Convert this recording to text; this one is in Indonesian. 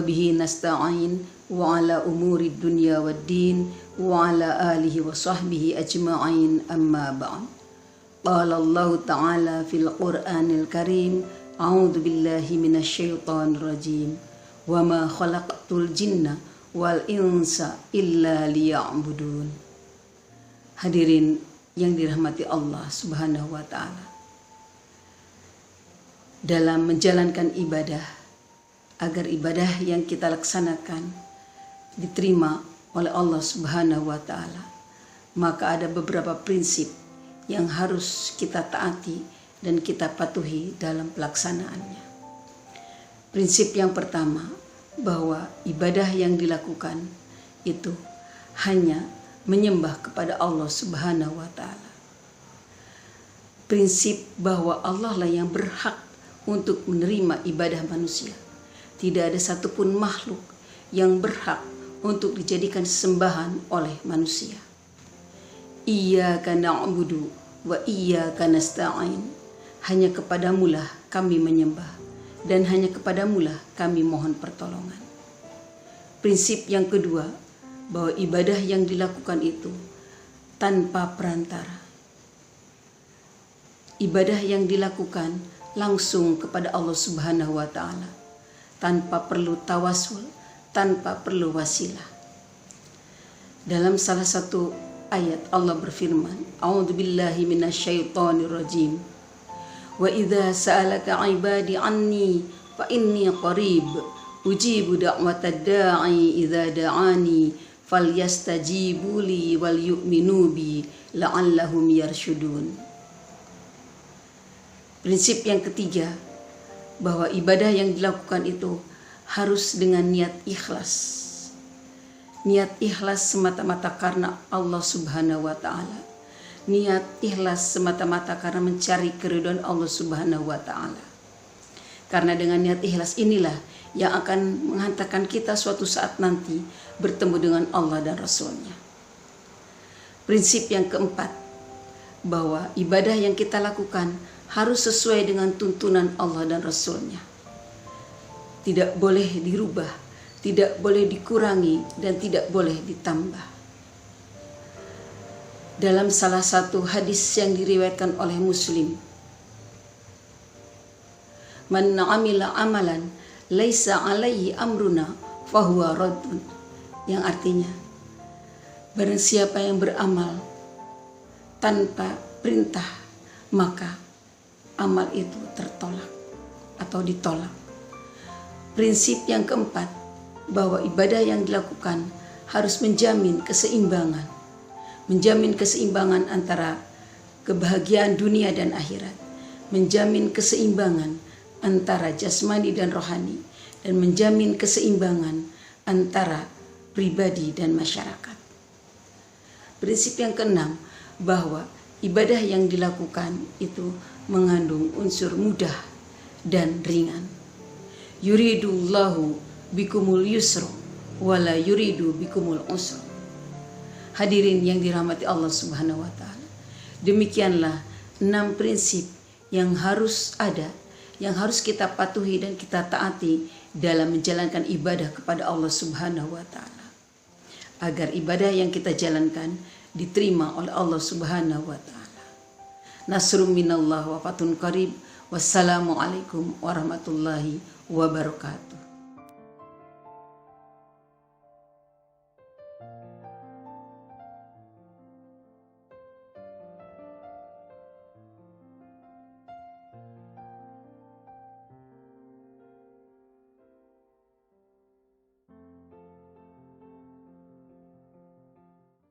bihi nasta'in wa ala umuri dunya waddin wa ala alihi wa sahbihi ajma'in amma ba'd. Qala Allah Ta'ala fil Qur'anil Karim, a'udzu billahi minasyaitonir rajim, wa ma khalaqtul jinna wal insa illa liya'budun. Hadirin yang dirahmati Allah Subhanahu wa Ta'ala, dalam menjalankan ibadah, agar ibadah yang kita laksanakan diterima oleh Allah Subhanahu wa Ta'ala, maka ada beberapa prinsip yang harus kita taati dan kita patuhi dalam pelaksanaannya. Prinsip yang pertama, bahwa ibadah yang dilakukan itu hanya menyembah kepada Allah Subhanahu wa Ta'ala. Prinsip bahwa Allah lah yang berhak untuk menerima ibadah manusia. Tidak ada satupun makhluk yang berhak untuk dijadikan sembahan oleh manusia. Iyyaka na'budu wa iyyaka nasta'in. Hanya kepadamulah kami menyembah dan hanya kepadamulah kami mohon pertolongan. Prinsip yang kedua, bahwa ibadah yang dilakukan itu tanpa perantara. Ibadah yang dilakukan langsung kepada Allah Subhanahu wa Ta'ala, tanpa perlu tawasul, tanpa perlu wasilah. Dalam salah satu ayat Allah berfirman, a'udzu billahi minasyaitonir rajim, wa idza sa'alaka 'ibadi 'anni fa inni qarib ujibu da'watad da'i idza da'ani falyastajibu li wal yu'minu bi la'allahum yarshudun. Prinsip yang ketiga, bahwa ibadah yang dilakukan itu harus dengan niat ikhlas. Niat ikhlas semata-mata karena Allah Subhanahu wa Ta'ala. Niat ikhlas semata-mata karena mencari keridhaan Allah Subhanahu wa Ta'ala. Karena dengan niat ikhlas inilah yang akan menghantarkan kita suatu saat nanti bertemu dengan Allah dan Rasul-Nya. Prinsip yang keempat, bahwa ibadah yang kita lakukan harus sesuai dengan tuntunan Allah dan Rasul-Nya. Tidak boleh dirubah, tidak boleh dikurangi, dan tidak boleh ditambah. Dalam salah satu hadis yang diriwayatkan oleh Muslim, man 'amila amalan laisa 'alaihi amruna fahuwa raddun, yang artinya, barang siapa yang beramal tanpa perintah, maka amal itu tertolak atau ditolak. Prinsip yang keempat, bahwa ibadah yang dilakukan harus menjamin keseimbangan. Menjamin keseimbangan antara kebahagiaan dunia dan akhirat. Menjamin keseimbangan antara jasmani dan rohani. Dan menjamin keseimbangan antara pribadi dan masyarakat. Prinsip yang keenam, bahwa ibadah yang dilakukan itu mengandung unsur mudah dan ringan. Yuridullahu bikumul yusra wala yuridu bikumul usra. Hadirin yang dirahmati Allah Subhanahu wa Ta'ala, demikianlah 6 prinsip yang harus ada, yang harus kita patuhi dan kita taati dalam menjalankan ibadah kepada Allah Subhanahu wa Ta'ala, agar ibadah yang kita jalankan diterima oleh Allah Subhanahu wa Ta'ala. Nasrum minallah wa fatun qarib. Wassalamualaikum warahmatullahi wabarakatuh.